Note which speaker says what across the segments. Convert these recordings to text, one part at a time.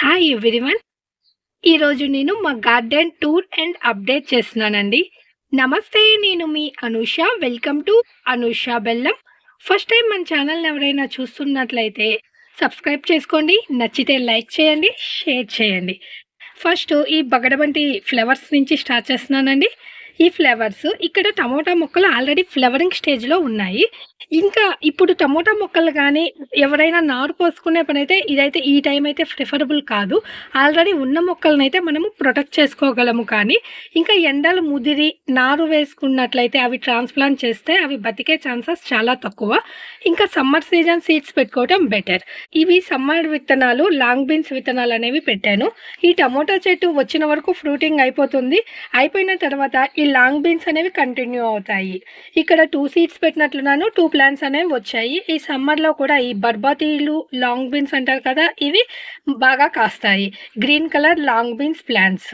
Speaker 1: Hi everyone. ఈరోజు నేను మా గార్డెన్ టూర్ అండ్ అప్డేట్ చేస్తున్నానండి. నమస్తే, నేను మీ అనూష. వెల్కమ్ టు అనూష బెల్లం. ఫస్ట్ టైం మన ఛానల్ని ఎవరైనా చూస్తున్నట్లయితే సబ్స్క్రైబ్ చేసుకోండి, నచ్చితే లైక్ చేయండి, షేర్ చేయండి. ఫస్ట్ ఈ బగడబంటి ఫ్లవర్స్ నుంచి స్టార్ట్ చేస్తున్నానండి. ఈ ఫ్లవర్స్ ఇక్కడ టమోటా మొక్కలు ఆల్రెడీ ఫ్లవరింగ్ స్టేజ్లో ఉన్నాయి. ఇంకా ఇప్పుడు టమోటా మొక్కలు కానీ ఎవరైనా నారు పోసుకునే పని అయితే ఇదైతే ఈ టైం అయితే ప్రిఫరబుల్ కాదు. ఆల్రెడీ ఉన్న మొక్కలను అయితే మనము ప్రొటెక్ట్ చేసుకోగలము. కానీ ఇంకా ఎండలు ముదిరి నారు వేసుకున్నట్లయితే అవి ట్రాన్స్ప్లాంట్ చేస్తే అవి బతికే ఛాన్సెస్ చాలా తక్కువ. ఇంకా సమ్మర్ సీజన్ సీడ్స్ పెట్టుకోవటం బెటర్. ఇవి సమ్మర్ విత్తనాలు, లాంగ్ బీన్స్ విత్తనాలు అనేవి పెట్టాను. ఈ టమోటా చెట్టు వచ్చిన వరకు ఫ్రూటింగ్ అయిపోతుంది. అయిపోయిన తర్వాత ఈ లాంగ్ బీన్స్ అనేవి కంటిన్యూ అవుతాయి. ఇక్కడ 2 సీడ్స్ పెట్టినట్లున్నాను. 2 ప్లాంట్స్ అనేవి వచ్చాయి. ఈ సమ్మర్లో కూడా ఈ బర్బాతీలు, లాంగ్ బీన్స్ అంటారు కదా, ఇవి బాగా కాస్తాయి. Green colour long beans plants.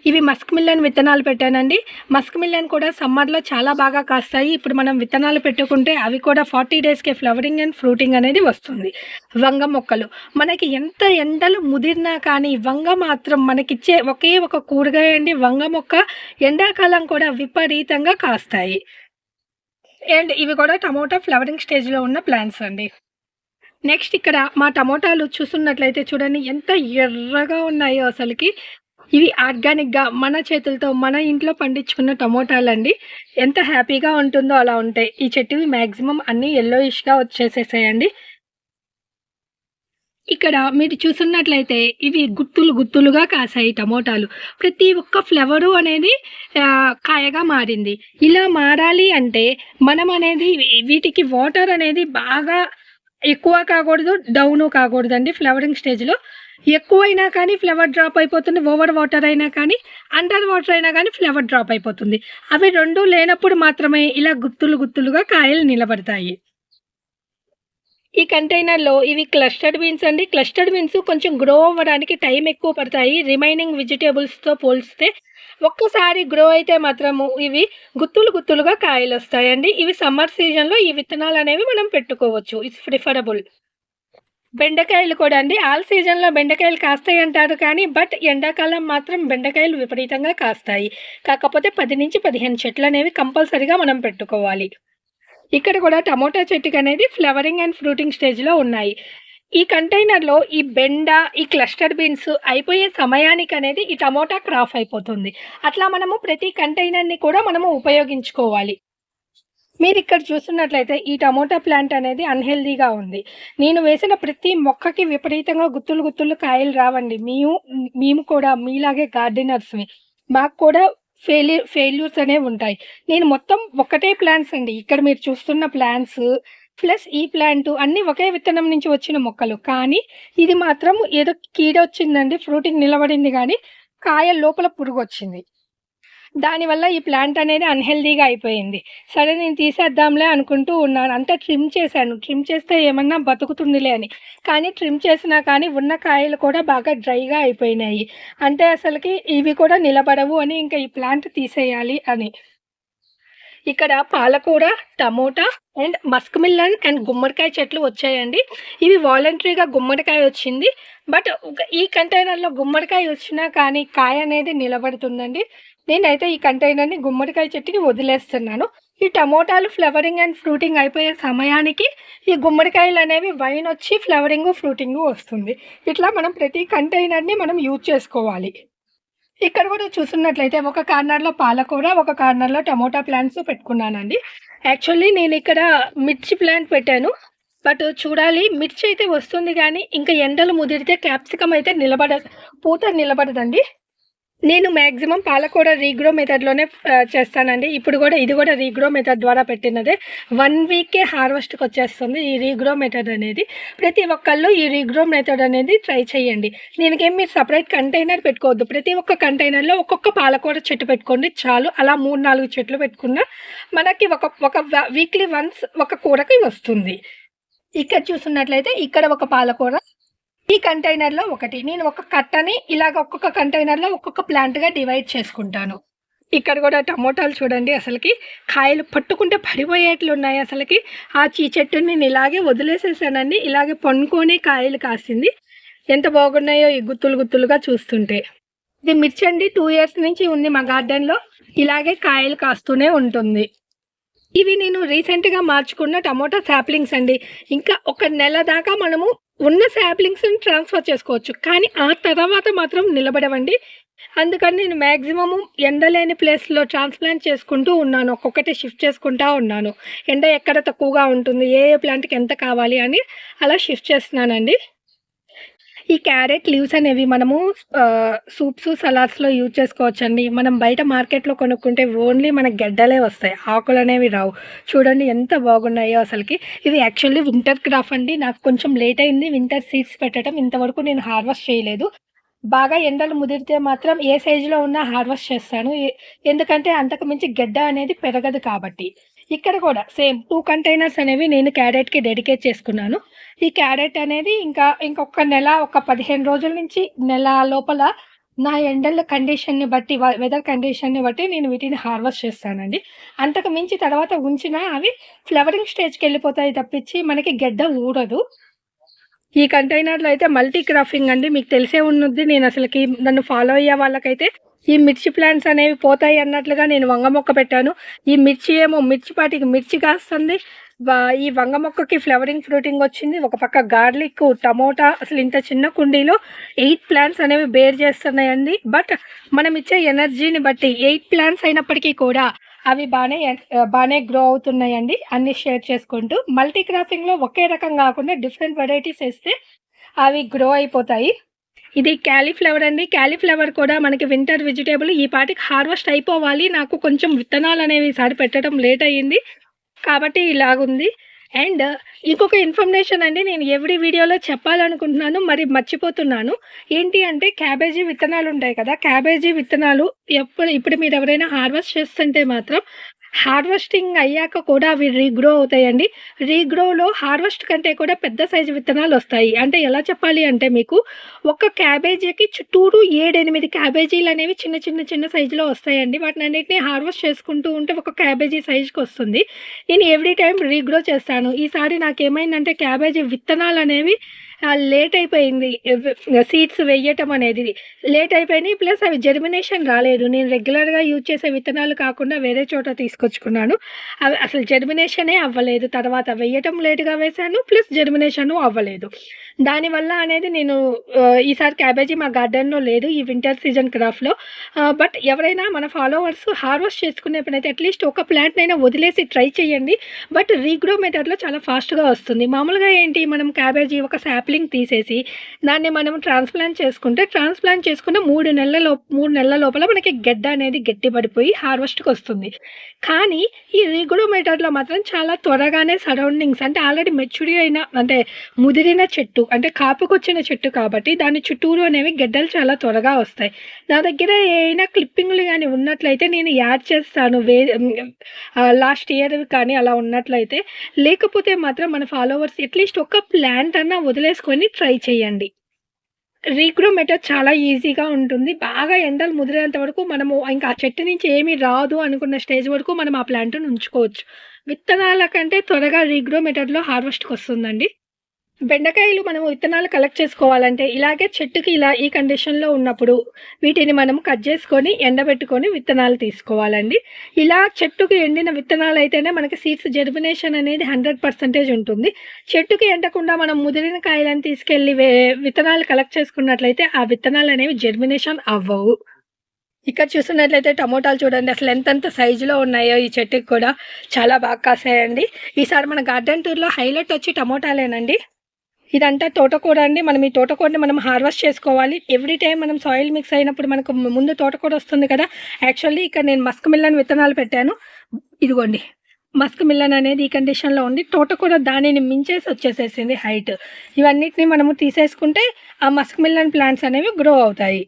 Speaker 1: ఇవి మస్క్ మిల్లన్ విత్తనాలు పెట్టానండి. మస్క్ మిల్లన్ కూడా సమ్మర్లో చాలా బాగా కాస్తాయి. ఇప్పుడు మనం విత్తనాలు పెట్టుకుంటే అవి కూడా 40 డేస్కే ఫ్లవరింగ్ అండ్ ఫ్రూటింగ్ అనేది వస్తుంది. వంగ మొక్కలు మనకి ఎంత ఎండలు ముదిరినా కానీ వంగ మాత్రం మనకిచ్చే ఒకే ఒక కూరగాయ అండి. వంగ మొక్క ఎండాకాలం కూడా విపరీతంగా కాస్తాయి. అండ్ ఇవి కూడా టమోటా ఫ్లవరింగ్ స్టేజ్లో ఉన్న ప్లాంట్స్ అండి. నెక్స్ట్ ఇక్కడ మా టమోటాలు చూస్తున్నట్లయితే చూడండి ఎంత ఎర్రగా ఉన్నాయో అసలుకి. ఇవి ఆర్గానిక్గా మన చేతులతో మన ఇంట్లో పండించుకున్న టమోటాలండి. ఎంత హ్యాపీగా ఉంటుందో అలా ఉంటాయి. ఈ చెట్టువి మ్యాక్సిమం అన్నీ ఎల్లోయిష్గా వచ్చేసేసాయండి. ఇక్కడ మీరు చూస్తున్నట్లయితే ఇవి గుత్తులు గుత్తులుగా కాసాయి టమోటాలు. ప్రతి ఒక్క ఫ్లవరు అనేది కాయగా మారింది. ఇలా మారాలి అంటే మనం అనేది వీటికి వాటర్ అనేది బాగా ఎక్కువ కాకూడదు, డౌను కాకూడదండి. ఫ్లవరింగ్ స్టేజ్లో ఎక్కువైనా కానీ ఫ్లవర్ డ్రాప్ అయిపోతుంది. ఓవర్ వాటర్ అయినా కానీ, అండర్ వాటర్ అయినా కానీ ఫ్లవర్ డ్రాప్ అయిపోతుంది. అవి రెండు లేనప్పుడు మాత్రమే ఇలా గుత్తులు గుత్తులుగా కాయలు నిలబడతాయి. ఈ కంటైనర్లో ఇవి క్లస్టర్డ్ బీన్స్ అండి. క్లస్టర్డ్ బీన్స్ కొంచెం గ్రో అవ్వడానికి టైం ఎక్కువ పడతాయి రిమైనింగ్ వెజిటేబుల్స్తో పోల్స్తే. ఒక్కసారి గ్రో అయితే మాత్రము ఇవి గుత్తులు గుత్తులుగా కాయలు వస్తాయండి. ఇవి సమ్మర్ సీజన్లో ఈ విత్తనాలు అనేవి మనం పెట్టుకోవచ్చు. It's preferable. బెండకాయలు కూడా అండి. ఆల్ సీజన్లో బెండకాయలు కాస్తాయి అంటారు కానీ బట్ ఎండాకాలం మాత్రం బెండకాయలు విపరీతంగా కాస్తాయి. కాకపోతే 10 నుంచి 15 చెట్లు అనేవి కంపల్సరీగా మనం పెట్టుకోవాలి. ఇక్కడ కూడా టమోటా చెట్టుకి అనేది ఫ్లవరింగ్ అండ్ ఫ్రూటింగ్ స్టేజ్లో ఉన్నాయి. ఈ కంటైనర్లో ఈ బెండ, ఈ క్లస్టర్ బీన్స్ అయిపోయే సమయానికి అనేది ఈ టమోటా క్రాప్ అయిపోతుంది. అట్లా మనము ప్రతి కంటైనర్ని కూడా మనము ఉపయోగించుకోవాలి. మీరు ఇక్కడ చూస్తున్నట్లయితే ఈ టమోటా ప్లాంట్ అనేది అన్హెల్దీగా ఉంది. నేను వేసిన ప్రతి మొక్కకి విపరీతంగా గుత్తులు గుత్తులు కాయలు రావండి. మేము కూడా మీలాగే గార్డెనర్స్వి. మాకు కూడా ఫెయిల్యూర్స్ అనేవి ఉంటాయి. నేను మొత్తం ఒకటే ప్లాంట్స్ అండి. ఇక్కడ మీరు చూస్తున్న ప్లాంట్స్ ప్లస్ ఈ ప్లాంట్ అన్నీ ఒకే విత్తనం నుంచి వచ్చిన మొక్కలు. కానీ ఇది మాత్రం ఏదో కీడొచ్చిందండి. ఫ్రూటింగ్ నిలబడింది కానీ కాయ లోపల పురుగు వచ్చింది. దానివల్ల ఈ ప్లాంట్ అనేది అన్హెల్దీగా అయిపోయింది. సరే నేను తీసేద్దాంలే అనుకుంటూ ఉన్నాను. అంతా ట్రిమ్ చేశాను. ట్రిమ్ చేస్తే ఏమన్నా బతుకుతుందిలే అని. కానీ ట్రిమ్ చేసినా కానీ ఉన్న కాయలు కూడా బాగా డ్రైగా అయిపోయినాయి. అంటే అసలుకి ఇవి కూడా నిలబడవు అని ఇంకా ఈ ప్లాంట్ తీసేయాలి అని. ఇక్కడ పాలకూర, టమోటా అండ్ మస్క్ మిల్లన్ అండ్ గుమ్మడికాయ చెట్లు వచ్చాయండి. ఇవి వాలంటరీగా గుమ్మడికాయ వచ్చింది. బట్ ఈ కంటైనర్లో గుమ్మడికాయ వచ్చినా కానీ కాయ అనేది నిలబడుతుందండి. నేనైతే ఈ కంటైనర్ని గుమ్మడికాయ చెట్టుకి వదిలేస్తున్నాను. ఈ టమోటాలు ఫ్లవరింగ్ అండ్ ఫ్రూటింగ్ అయిపోయే సమయానికి ఈ గుమ్మడికాయలు అనేవి వైన్ వచ్చి ఫ్లవరింగ్ ఫ్రూటింగ్ వస్తుంది. ఇట్లా మనం ప్రతి కంటైనర్ని మనం యూజ్ చేసుకోవాలి. ఇక్కడ కూడా చూస్తున్నట్లయితే ఒక కార్నర్లో పాలకూర, ఒక కార్నర్లో టమోటా ప్లాంట్స్ పెట్టుకున్నానండి. యాక్చువల్లీ నేను ఇక్కడ మిర్చి ప్లాంట్ పెట్టాను. బట్ చూడాలి, మిర్చి అయితే వస్తుంది కానీ ఇంకా ఎండలు ముదిరితే క్యాప్సికమ్ అయితే పూత నిలబడదండి. నేను మ్యాక్సిమం పాలకూర రీగ్రో మెథడ్లోనే చేస్తానండి. ఇప్పుడు కూడా ఇది కూడా రీగ్రో మెథడ్ ద్వారా పెట్టినదే. 1 వీకే హార్వెస్ట్కి వచ్చేస్తుంది ఈ రీగ్రో మెథడ్ అనేది. ప్రతి ఒక్కళ్ళు ఈ రీగ్రో మెథడ్ అనేది ట్రై చేయండి. దీనికేం మీరు సపరేట్ కంటైనర్ పెట్టుకోవద్దు. ప్రతి ఒక్క కంటైనర్లో ఒక్కొక్క పాలకూర చెట్టు పెట్టుకోండి చాలు. అలా 3-4 చెట్లు పెట్టుకున్నా మనకి ఒక వీక్లీ వన్స్ ఒక కూరకి వస్తుంది. ఇక్కడ చూస్తున్నట్లయితే ఇక్కడ ఒక పాలకూర, ఈ కంటైనర్లో ఒకటి. నేను ఒక కట్టని ఇలాగ ఒక్కొక్క కంటైనర్లో ఒక్కొక్క ప్లాంట్గా డివైడ్ చేసుకుంటాను. ఇక్కడ కూడా టమోటాలు చూడండి, అసలుకి కాయలు పట్టుకుంటే పడిపోయేట్లు ఉన్నాయి. అసలుకి ఆ చెట్టుని నేను ఇలాగే వదిలేసేసానండి. ఇలాగే పండుకొని కాయలు కాసింది. ఎంత బాగున్నాయో ఈ గుత్తులు గుత్తులుగా చూస్తుంటే. ఇది మిర్చి అండి 2 ఇయర్స్ నుంచి ఉంది మా గార్డెన్‌లో. ఇలాగే కాయలు కాస్తూనే ఉంటుంది. ఇవి నేను రీసెంట్‌గా మార్చుకున్న టమోటా సాప్లింగ్స్ అండి. ఇంకా ఒక నెల దాకా మనము ఉన్న సాప్లింగ్స్‌ని ట్రాన్స్‌ఫర్ చేసుకోవచ్చు. కానీ ఆ తర్వాత మాత్రం నిలబడవండి. అందుకని నేను మాక్సిమము ఎండ లేని ప్లేస్‌లో ట్రాన్స్‌ప్లాంట్ చేసుకుంటూ ఉన్నాను. ఒక్కొక్కటి షిఫ్ట్ చేసుకుంటా ఉన్నాను. ఎండ ఎక్కడ తక్కువగా ఉంటుంది, ఏ ఏ ప్లాంట్‌కి ఎంత కావాలి అని అలా షిఫ్ట్ చేస్తున్నానండి. ఈ క్యారెట్ లీవ్స్ అనేవి మనము సూప్స్, సలాడ్స్‌లో యూజ్ చేసుకోవచ్చండి. మనం బయట మార్కెట్‌లో కొనుక్కుంటే ఓన్లీ మనకు గెడ్డలే వస్తాయి. ఆకులనేవి రావు. చూడండి ఎంత బాగున్నాయో అసలకి. ఇవి యాక్చువల్లీ వింటర్ క్రాప్ అండి. నాకు కొంచెం లేట్ అయింది వింటర్ సీడ్స్ పెట్టడం. ఇంతవరకు నేను హార్వెస్ట్ చేయలేదు. బాగా ఎండలు ముదిరితే మాత్రం ఏ సైజులో ఉన్నా హార్వెస్ట్ చేస్తాను. ఎందుకంటే అంతకు మించి గెడ్డ అనేది పెరగదు కాబట్టి. ఇక్కడ కూడా సేమ్ 2 కంటైనర్స్ అనేవి నేను క్యారెట్‌కి డెడికేట్ చేసుకున్నాను. ఈ క్యారెట్ అనేది ఇంకొక నెల, ఒక 15 రోజుల నుంచి నెల లోపల నా ఎండల కండిషన్‌ని బట్టి వెదర్ కండిషన్‌ని బట్టి నేను వీటిని హార్వెస్ట్ చేస్తానండి. అంతకు మించి తర్వాత ఉంచినా అవి ఫ్లవరింగ్ స్టేజ్‌కెళ్ళిపోతాయి తప్పించి మనకి గెడ్డ ఊడదు. ఈ కంటైనర్‌లో అయితే మల్టీ క్రాపింగ్ అండి. మీకు తెలిసే ఉన్నది. నేనసలకి నన్ను ఫాలో అయ్యే వాళ్ళకైతే ఈ మిర్చి ప్లాంట్స్ అనేవి పోతాయి అన్నట్లుగా నేను వంగ మొక్క పెట్టాను. ఈ మిర్చి ఏమో మిర్చిపాటికి మిర్చి కాస్తుంది. ఈ వంగ మొక్కకి ఫ్లవరింగ్, ఫ్రూటింగ్ వచ్చింది. ఒక పక్క గార్లిక్, టమోటా అసలు ఇంత చిన్న కుండీలో 8 ప్లాంట్స్ అనేవి బేర్ చేస్తున్నాయండి. బట్ మనం ఇచ్చే ఎనర్జీని బట్టి 8 ప్లాంట్స్ అయినప్పటికీ కూడా అవి బానే గ్రో అవుతున్నాయండి. అన్నీ షేర్ చేసుకుంటూ. మల్టీ క్రాపింగ్‌లో ఒకే రకం గాకుండా డిఫరెంట్ వెరైటీస్ ఏస్తే అవి గ్రో అయిపోతాయి. ఇది క్యాలీఫ్లవర్ అండి. క్యాలీఫ్లవర్ కూడా మనకి వింటర్ వెజిటబుల్. ఈ పాటికి హార్వెస్ట్ అయిపోవాలి. నాకు కొంచెం విత్తనాలనేవి ఈసారి పెట్టడం లేట్ అయ్యింది. కాబట్టి ఇలాగుంది. అండ్ ఇంకొక ఇన్ఫర్మేషన్ అండి నేను ఎవ్రీ వీడియోలో చెప్పాలనుకుంటున్నాను. మరి మర్చిపోతున్నాను. ఏంటి అంటే క్యాబేజీ విత్తనాలుంటాయి కదా! క్యాబేజీ విత్తనాలు ఇప్పుడు మీరెవరైనా హార్వెస్ట్ చేస్తుంటే మాత్రం హార్వెస్టింగ్ అయ్యాక కూడా అవి రీగ్రో అవుతాయండి. రీగ్రోలో హార్వెస్ట్ కంటే కూడా పెద్ద సైజు విత్తనాలొస్తాయి. అంటే ఎలా చెప్పాలి అంటే మీకు ఒక క్యాబేజీకి చుట్టూరు 7, 8 క్యాబేజీలనేవి చిన్న సైజులో వస్తాయండి. వాటినన్నిటిని హార్వెస్ట్ చేసుకుంటూ ఉంటే ఒక క్యాబేజీ సైజుకొస్తుంది. నేను ఎవ్రీ టైమ్ రీగ్రో చేస్తాను. ఈసారి నాకేమైందంటే క్యాబేజీ విత్తనాలనేవి లేట్ అయిపోయింది. సీడ్స్ వెయ్యటం అనేది లేట్ అయిపోయినాయి. ప్లస్ అవి జెర్మినేషన్ రాలేదు. నేను రెగ్యులర్‌గా యూజ్ చేసే విత్తనాలు కాకుండా వేరే చోట తీసుకొచ్చుకున్నాను. అవి అసలు జెర్మినేషనే అవ్వలేదు. తర్వాత వెయ్యటం లేట్‌గా వేశాను. ప్లస్ జెర్మినేషను అవ్వలేదు. దానివల్ల అనేది నేను ఈసారి క్యాబేజీ మా గార్డెన్‌లో లేదు. ఈ వింటర్ సీజన్ క్రాఫ్‌లో. బట్ ఎవరైనా మన ఫాలోవర్స్ హార్వెస్ట్ చేసుకునేప్పుడైతే అట్‌లీస్ట్ ఒక ప్లాంట్‌నైనా వదిలేసి ట్రై చేయండి. బట్ రీగ్రో మెథడ్‌లో చాలా ఫాస్ట్‌గా వస్తుంది. మామూలుగా ఏంటి మనం క్యాబేజీ ఒక సాప్లింగ్ తీసేసి దాన్ని మనం ట్రాన్స్‌ప్లాంట్ చేసుకుంటే ట్రాన్స్‌ప్లాంట్ చేసుకున్న 3 నెలల లోపల మనకి గెడ్డ అనేది గట్టిపడిపోయి హార్వెస్ట్‌కొస్తుంది. కానీ ఈ రీగ్రో మెథడ్‌లో మాత్రం చాలా త్వరగానే సరౌండింగ్స్ అంటే ఆల్రెడీ మెచ్యూర్ అయిన అంటే ముదిరిన చెట్టు అంటే కాపుకొచ్చిన చెట్టు కాబట్టి దాని చుట్టూరు అనేవి గెడ్డలు చాలా త్వరగా వస్తాయి. నా దగ్గర ఏమైనా క్లిప్పింగ్‌లు గాని ఉన్నట్లయితే నేను యాడ్ చేస్తాను. లాస్ట్ ఇయర్ కానీ అలా ఉన్నట్లయితే. లేకపోతే మాత్రం మన ఫాలోవర్స్ అట్‌లీస్ట్ ఒక ప్లాంట్ అన్నా వదిలేసుకొని ట్రై చేయండి. రీగ్రో మెథడ్ చాలా ఈజీగా ఉంటుంది. బాగా ఎండలు ముదిరేంత వరకు మనము ఇంకా ఆ చెట్టు నుంచి ఏమీ రాదు అనుకున్న స్టేజ్ వరకు మనం ఆ ప్లాంట్‌ని ఉంచుకోవచ్చు. విత్తనాల కంటే త్వరగా రీగ్రో మెథడ్‌లో హార్వెస్ట్‌కొస్తుందండి. బెండకాయలు మనం విత్తనాలు కలెక్ట్ చేసుకోవాలంటే ఇలాగే చెట్టుకి ఇలా ఈ కండిషన్‌లో ఉన్నప్పుడు వీటిని మనం కట్ చేసుకొని, ఎండబెట్టుకొని విత్తనాలు తీసుకోవాలండి. ఇలా చెట్టుకి ఎండిన విత్తనాలైతేనే మనకి సీడ్స్ జెర్మినేషన్ అనేది 100% ఉంటుంది. చెట్టుకి ఎండకుండా మనం ముదిరిన కాయలను తీసుకెళ్ళి విత్తనాలు కలెక్ట్ చేసుకున్నట్లయితే ఆ విత్తనాలనేవి జెర్మినేషన్ అవ్వవు. ఇక్కడ చూస్తున్నట్లయితే టమోటాలు చూడండి అసలు ఎంతెంత సైజులో ఉన్నాయో ఈ చెట్టుకి కూడా. చాలా బాగా కాసాయండి. ఈసారి మన గార్డెన్ టూర్‌లో హైలైట్ వచ్చి టమోటాలేనండి. ఇదంతా తోటకూర అండి. మనం ఈ తోటకూరని మనం హార్వెస్ట్ చేసుకోవాలి. ఎవ్రీ టైమ్ మనం సాయిల్ మిక్స్ అయినప్పుడు మనకు ముందు తోటకూర వస్తుంది కదా! యాక్చువల్లీ ఇక్కడ నేను మస్క్ మిలన్ విత్తనాలు పెట్టాను. ఇదిగోండి. మస్క్ మిలన్ అనేది ఈ కండిషన్‌లో ఉంది. తోటకూర దానిని మించేసి వచ్చేసేసింది హైట్. ఇవన్నిటిని మనము తీసేసుకుంటే ఆ మస్క్ మిలన్ ప్లాంట్స్ అనేవి గ్రో అవుతాయి.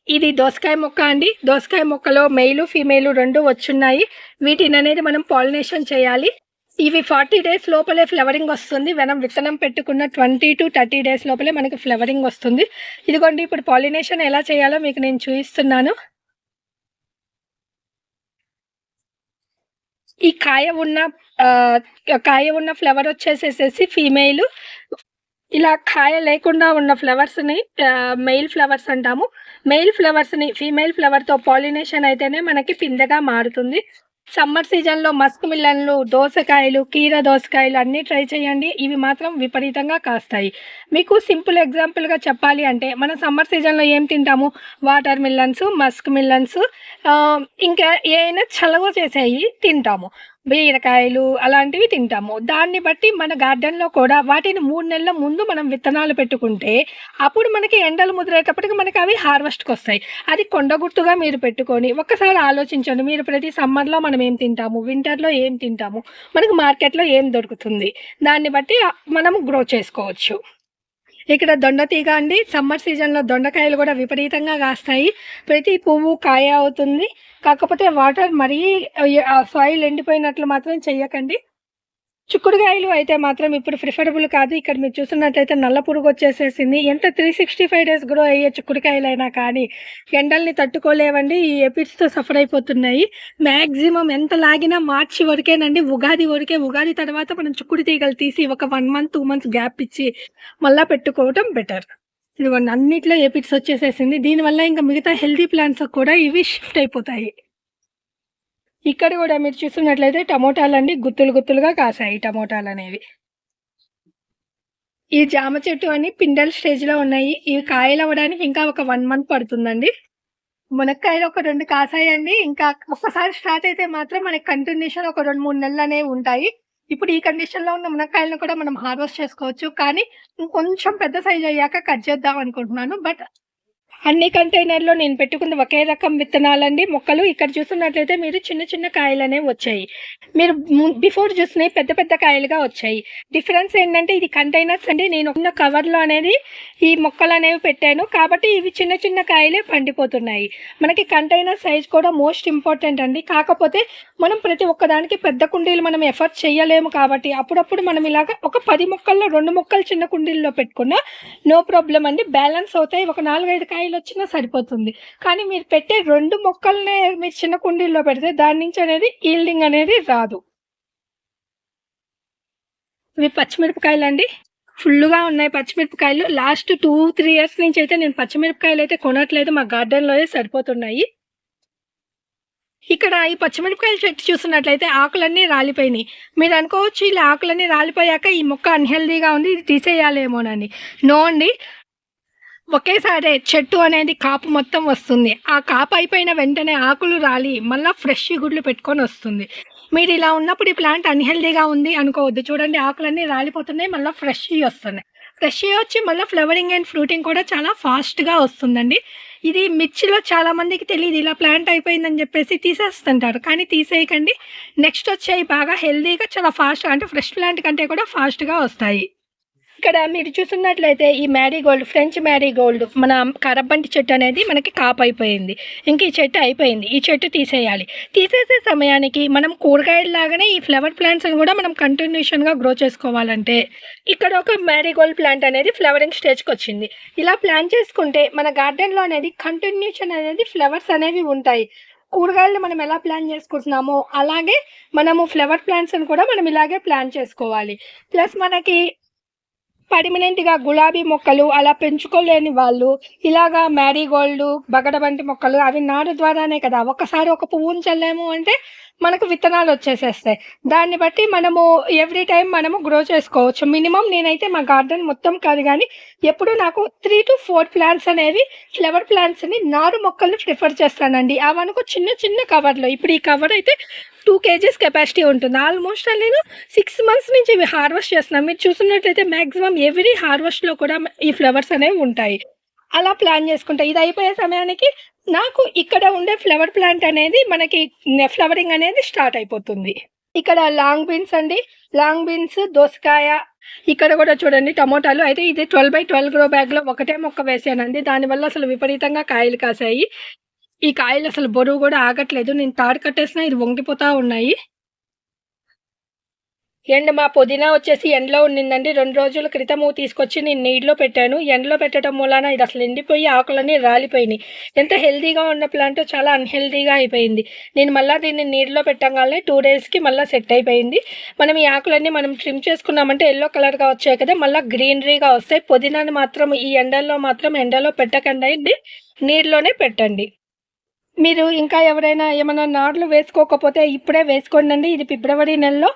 Speaker 1: ఇది దోసకాయ మొక్క అండి. దోసకాయ మొక్కలో మెయిలు, ఫీమేలు 2 వచ్చున్నాయి. వీటిననేది మనం పాలినేషన్ చేయాలి. ఇవి 40 డేస్ లోపలే ఫ్లవరింగ్ వస్తుంది. మనం విత్తనం పెట్టుకున్న 20-30 డేస్ లోపలే మనకి ఫ్లవరింగ్ వస్తుంది. ఇదిగోండి ఇప్పుడు పాలినేషన్ ఎలా చేయాలో మీకు నేను చూయిస్తున్నాను. ఈ కాయ ఉన్న ఫ్లవర్ వచ్చేసేసేసి ఫీమేలు. ఇలా కాయ లేకుండా ఉన్న ఫ్లవర్స్‌ని మెయిల్ ఫ్లవర్స్ అంటాము. మెయిల్ ఫ్లవర్స్‌ని ఫీమేల్ ఫ్లవర్‌తో పాలినేషన్ అయితేనే మనకి పిందెగా మారుతుంది. సమ్మర్ సీజన్‌లో మస్క్ మిలన్లు, దోసకాయలు, కీర దోసకాయలు అన్నీ ట్రై చేయండి. ఇవి మాత్రం విపరీతంగా కాస్తాయి. మీకు సింపుల్ ఎగ్జాంపుల్‌గా చెప్పాలి అంటే మనం సమ్మర్ సీజన్‌లో ఏం తింటాము? వాటర్ మిలన్స్, మస్క్ మిలన్స్, ఇంకా ఏయైనా చలవ చేసేయి తింటాము. బీరకాయలు అలాంటివి తింటాము. దాన్ని బట్టి మన గార్డెన్‌లో కూడా వాటిని 3 నెలల ముందు మనం విత్తనాలు పెట్టుకుంటే, అప్పుడు మనకి ఎండలు ముదిరేటప్పటికి మనకి అవి హార్వెస్ట్‌కొస్తాయి. అది కొండగుర్తుగా మీరు పెట్టుకొని ఒక్కసారి ఆలోచించండి. మీరు ప్రతి సమ్మర్‌లో మనం ఏం తింటాము? వింటర్‌లో ఏం తింటాము? మనకు మార్కెట్‌లో ఏం దొరుకుతుంది? దాన్ని బట్టి మనం గ్రో చేసుకోవచ్చు. ఇక్కడ దొండ తీగ అండి. సమ్మర్ సీజన్‌లో దొండకాయలు గూడా విపరీతంగా కాస్తాయి. ప్రతి పువ్వు కాయ అవుతుంది. కాకపోతే వాటర్ మరీ సాయిల్ ఎండిపోయినట్లు మాత్రం చెయ్యకండి. చిక్కుడుగాయలు అయితే మాత్రం ఇప్పుడు ప్రిఫరబుల్ కాదు. ఇక్కడ మీరు చూస్తున్నట్లయితే నల్ల పురుగొచ్చేసేసింది. ఎంత 365 డేస్ గ్రో అయ్యే చిక్కుడుకాయలైనా కానీ ఎండల్ని తట్టుకోలేవండి. ఈ ఎపిడ్స్‌తో సఫర్ అయిపోతున్నాయి. మాక్సిమం ఎంత లాగినా మార్చి వరకేనండి. ఉగాది వరకే. ఉగాది తర్వాత మనం చిక్కుడు తీగలు తీసి ఒక 1 మంత్, 2 మంత్స్ గ్యాప్ ఇచ్చి మళ్ళా పెట్టుకోవటం బెటర్. ఇదిగోండి అన్నిట్లో ఎపిడ్స్ వచ్చేసేసింది. దీనివల్ల ఇంకా మిగతా హెల్తీ ప్లాంట్స్‌కి కూడా ఇవి షిఫ్ట్ అయిపోతాయి. ఇక్కడ గూడా మీరు చూస్తున్నట్లయితే టమోటాలండి గుత్తులు గుత్తులుగా కాసాయి టమోటాలనేవి. ఈ జామ చెట్టు అని పిందెల స్టేజ్‌లో ఉన్నాయి. ఇవి కాయలవ్వడానికి ఇంకా ఒక 1 మంత్ పడుతుందండి. మునక్కాయలు ఒక 2 కాసాయండి. ఇంకా ఒక్కసారి స్టార్ట్ అయితే మాత్రం మనకి కంటిన్యూషన్ ఒక 2, 3 నెలలనేవి ఉంటాయి. ఇప్పుడు ఈ కండిషన్‌లో ఉన్న మునక్కాయలను కూడా మనం హార్వెస్ట్ చేసుకోవచ్చు. కానీ ఇంకొంచెం పెద్ద సైజ్ అయ్యాక కట్ చేద్దాం అనుకుంటున్నాను. బట్ అన్ని కంటైనర్‌లో నేను పెట్టుకుంది ఒకే రకం విత్తనాలండి మొక్కలు. ఇక్కడ చూస్తున్నట్లయితే మీరు చిన్న చిన్న కాయలనేవి వచ్చాయి. మీరు బిఫోర్ చూసినయి పెద్ద పెద్ద కాయలుగా వచ్చాయి. డిఫరెన్స్ ఏంటంటే ఇది కంటైనర్స్ అండి. నేను ఉన్న కవర్‌లో అనేది ఈ మొక్కలనేవి పెట్టాను. కాబట్టి ఇవి చిన్న చిన్న కాయలే పండిపోతున్నాయి. మనకి కంటైనర్ సైజ్ కూడా మోస్ట్ ఇంపార్టెంట్ అండి. కాకపోతే మనం ప్రతి ఒక్కదానికి పెద్ద కుండీలు మనం ఎఫర్ట్ చేయలేము కాబట్టి అప్పుడప్పుడు మనం ఇలాగ ఒక 10 మొక్కల్లో 2 మొక్కలు చిన్న కుండీల్లో పెట్టుకున్నా నో ప్రాబ్లమ్ అండి. బ్యాలెన్స్ అవుతాయి. ఒక 4, 5 కాయలొచ్చినా సరిపోతుంది. కానీ మీరు పెట్టే 2 మొక్కలనే మీరు చిన్న కుండీల్లో పెడితే దాని నుంచి అనేది ఈల్డింగ్ అనేది రాదు. ఇవి పచ్చిమిరపకాయలండి. ఫుల్లుగా ఉన్నాయి పచ్చిమిరపకాయలు. లాస్ట్ 2, 3 ఇయర్స్ నుంచి అయితే నేను పచ్చిమిరపకాయలైతే కొనట్లేదు. మా గార్డెన్‌లోయే సరిపోతున్నాయి. ఇక్కడ ఈ పచ్చిమిరపకాయల చెట్టు చూస్తున్నట్లయితే ఆకులన్నీ రాలిపోయినాయి. మీరు అనుకోవచ్చు ఇలా ఆకులన్నీ రాలిపోయాక ఈ మొక్క అన్‌హెల్తీగా ఉంది. ఇది తీసేయాలేమోనని. నో అండి. ఒకేసారే చెట్టు అనేది కాపు మొత్తం వస్తుంది. ఆ కాపు అయిపోయిన వెంటనే ఆకులు రాలి మళ్ళా ఫ్రెష్ గుడ్లు పెట్టుకొని వస్తుంది. మీరు ఇలా ఉన్నప్పుడు ఈ ప్లాంట్ అన్‌హెల్తీగా ఉంది అనుకోవద్దు. చూడండి ఆకులన్నీ రాలిపోతున్నాయి. మళ్ళా ఫ్రెష్‌యి వస్తున్నాయి. ఫ్రెష్‌యి వచ్చి మళ్ళా ఫ్లవరింగ్ అండ్ ఫ్రూటింగ్ కూడా చాలా ఫాస్ట్‌గా వస్తుందండి. ఇది మిర్చిలో చాలా మందికి తెలీదు. ఇలా ప్లాంట్ అయిపోయిందని చెప్పేసి తీసేస్తుంటారు. కానీ తీసేయకండి. నెక్స్ట్ వచ్చేయి బాగా హెల్తీగా చాలా ఫాస్ట్‌గా అంటే ఫ్రెష్ ప్లాంట్ కంటే కూడా ఫాస్ట్‌గా వస్తాయి. ఇక్కడ మీరు చూస్తున్నట్లయితే ఈ మ్యారీగోల్డ్, ఫ్రెంచ్ మ్యారీగోల్డ్ మన కరబ్బంటి చెట్టు అనేది మనకి కాపయిపోయింది. ఇంక ఈ చెట్టు అయిపోయింది. ఈ చెట్టు తీసేయాలి. తీసేసే సమయానికి మనం కూరగాయల్లాగానే ఈ ఫ్లవర్ ప్లాంట్స్‌ని కూడా మనం కంటిన్యూషన్‌గా గ్రో చేసుకోవాలంటే ఇక్కడ ఒక మ్యారీగోల్డ్ ప్లాంట్ అనేది ఫ్లవరింగ్ స్టేజ్‌కొచ్చింది. ఇలా ప్లాన్ చేసుకుంటే మన గార్డెన్‌లో అనేది కంటిన్యూషన్ అనేది ఫ్లవర్స్ అనేవి ఉంటాయి. కూరగాయలను మనం ఎలా ప్లాన్ చేసుకుంటున్నామో అలాగే మనము ఫ్లవర్ ప్లాంట్స్‌ని కూడా మనం ఇలాగే ప్లాన్ చేసుకోవాలి. ప్లస్ మనకి పర్మనెంట్‌గా గులాబీ మొక్కలు అలా పెంచుకోలేని వాళ్ళు ఇలాగా మ్యారీగోల్డ్, బగడబంతి మొక్కలు అవి నారు ద్వారానే కదా! ఒక్కసారి ఒక పువ్వుని చల్లాము అంటే మనకు విత్తనాలు వచ్చేసేస్తాయి. దాన్ని బట్టి మనము ఎవ్రీ టైమ్ మనము గ్రో చేసుకోవచ్చు. మినిమమ్ నేనైతే మా గార్డెన్ మొత్తం కాదు గానీ ఎప్పుడూ నాకు 3-4 ప్లాంట్స్ అనేవి ఫ్లవర్ ప్లాంట్స్‌ని నారు మొక్కల్ని ప్రిఫర్ చేస్తానండి. అవనుకో చిన్న చిన్న కవర్‌లో. ఇప్పుడు ఈ కవర్ అయితే 2 కేజీస్ కెపాసిటీ ఉంటుంది. ఆల్మోస్ట్ నేను 6 మంత్స్ నుంచి ఇవి హార్వెస్ట్ చేస్తున్నాను. మీరు చూస్తున్నట్లయితే మాక్సిమం ఎవ్రీ హార్వెస్ట్‌లో కూడా ఈ ఫ్లవర్స్ అనేవి ఉంటాయి. అలా ప్లాన్ చేసుకుంటా. ఇది అయిపోయే సమయానికి నాకు ఇక్కడ ఉండే ఫ్లవర్ ప్లాంట్ అనేది మనకి ఫ్లవరింగ్ అనేది స్టార్ట్ అయిపోతుంది. ఇక్కడ లాంగ్ బీన్స్ అండి. లాంగ్ బీన్స్, దోసకాయ ఇక్కడ కూడా చూడండి టమోటాలు. అయితే ఇది 12x12 గ్రో బ్యాగ్‌లో ఒకటే మొక్క వేసానండి. దానివల్ల అసలు విపరీతంగా కాయలు కాసాయి. ఈ కాయలు అసలు బరువు కూడా ఆగట్లేదు. నేను తాడు కట్టేసినా ఇది వంగిపోతా ఉన్నాయి. అండ్ మా పుదీనా వచ్చేసి ఎండలో ఉండిందండి. 2 రోజుల క్రితము తీసుకొచ్చి నేను నీటిలో పెట్టాను. ఎండలో పెట్టడం మూలాన ఇది అసలు ఎండిపోయి ఆకులన్నీ రాలిపోయినాయి. ఎంత హెల్తీగా ఉన్న ప్లాంట్ చాలా అన్‌హెల్తీగా అయిపోయింది. నేను మళ్ళా దీన్ని నీటిలో పెట్టంగానే 2 డేస్‌కి మళ్ళా సెట్ అయిపోయింది. మనం ఈ ఆకులన్నీ మనం ట్రిమ్ చేసుకున్నామంటే యెల్లో కలర్‌గా వచ్చాయి కదా! మళ్ళా గ్రీనరీగా వస్తాయి. పుదీనాని మాత్రం ఈ ఎండల్లో మాత్రం ఎండలో పెట్టకండండి. నీళ్ళలోనే పెట్టండి. మీరు ఇంకా ఎవరైనా ఏమన్నా నాట్లు వేసుకోకపోతే ఇప్పుడే వేసుకోండండి. ఇది ఫిబ్రవరి నెలలో.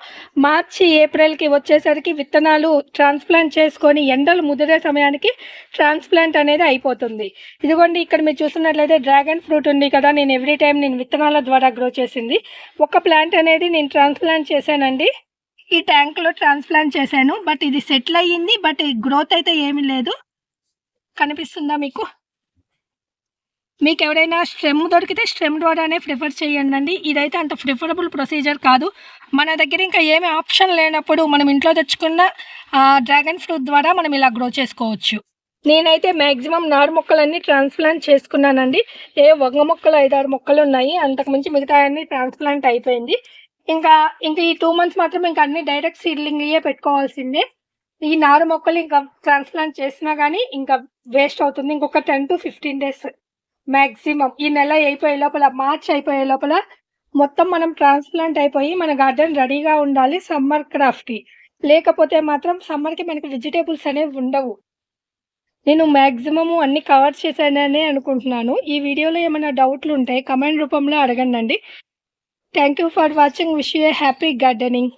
Speaker 1: మార్చి, ఏప్రిల్‌కి వచ్చేసరికి విత్తనాలు ట్రాన్స్‌ప్లాంట్ చేసుకొని ఎండలు ముదిరే సమయానికి ట్రాన్స్‌ప్లాంట్ అనేది అయిపోతుంది. ఇదిగోండి ఇక్కడ మీరు చూస్తున్నట్లయితే డ్రాగన్ ఫ్రూట్ ఉంది కదా! నేను ఎవ్రీ టైమ్ నేను విత్తనాల ద్వారా గ్రో చేసింది. ఒక ప్లాంట్ అనేది నేను ట్రాన్స్‌ప్లాంట్ చేశానండి. ఈ ట్యాంక్‌లో ట్రాన్స్‌ప్లాంట్ చేశాను. బట్ ఇది సెటిల్ అయ్యింది. బట్ గ్రోత్ అయితే ఏమీ లేదు. కనిపిస్తుందా మీకు? మీకెవరైనా స్టెమ్ దొరికితే స్టెమ్ ద్వారానే ప్రిఫర్ చేయండండి. ఇదైతే అంత ప్రిఫరబుల్ ప్రొసీజర్ కాదు. మన దగ్గర ఇంకా ఏమి ఆప్షన్ లేనప్పుడు మనం ఇంట్లో తెచ్చుకున్న డ్రాగన్ ఫ్రూట్ ద్వారా మనం ఇలా గ్రో చేసుకోవచ్చు. నేనైతే మాక్సిమం నారు మొక్కలన్నీ ట్రాన్స్‌ప్లాంట్ చేసుకున్నానండి. వంగ మొక్కలు 5, 6 మొక్కలున్నాయి. అంతకుమించి మిగతాయన్నీ ట్రాన్స్‌ప్లాంట్ అయిపోయింది. ఇంకా ఈ 2 మంత్స్ మాత్రం ఇంక అన్నీ డైరెక్ట్ సీడ్లింగియే పెట్టుకోవాల్సిందే. ఈ నారు మొక్కలు ఇంకా ట్రాన్స్‌ప్లాంట్ చేసినా గానీ ఇంకా వేస్ట్ అవుతుంది. ఇంకొక 10-15 డేస్ మాక్సిమం. ఈ నెల అయిపోయే లోపల, మార్చ్ అయిపోయే లోపల మొత్తం మనం ట్రాన్స్‌ప్లాంట్ అయిపోయి మన గార్డెన్ రెడీగా ఉండాలి సమ్మర్ క్రాఫ్ట్‌కి. లేకపోతే మాత్రం సమ్మర్‌కి మనకి వెజిటబుల్స్ అనేవి ఉండవు. నేను మాక్సిమము అన్నీ కవర్ చేశాననే అనుకుంటున్నాను. ఈ వీడియోలో ఏమైనా డౌట్‌లుంటే కామెంట్ రూపంలో అడగండండి. Thank you for watching. Wish you a happy gardening.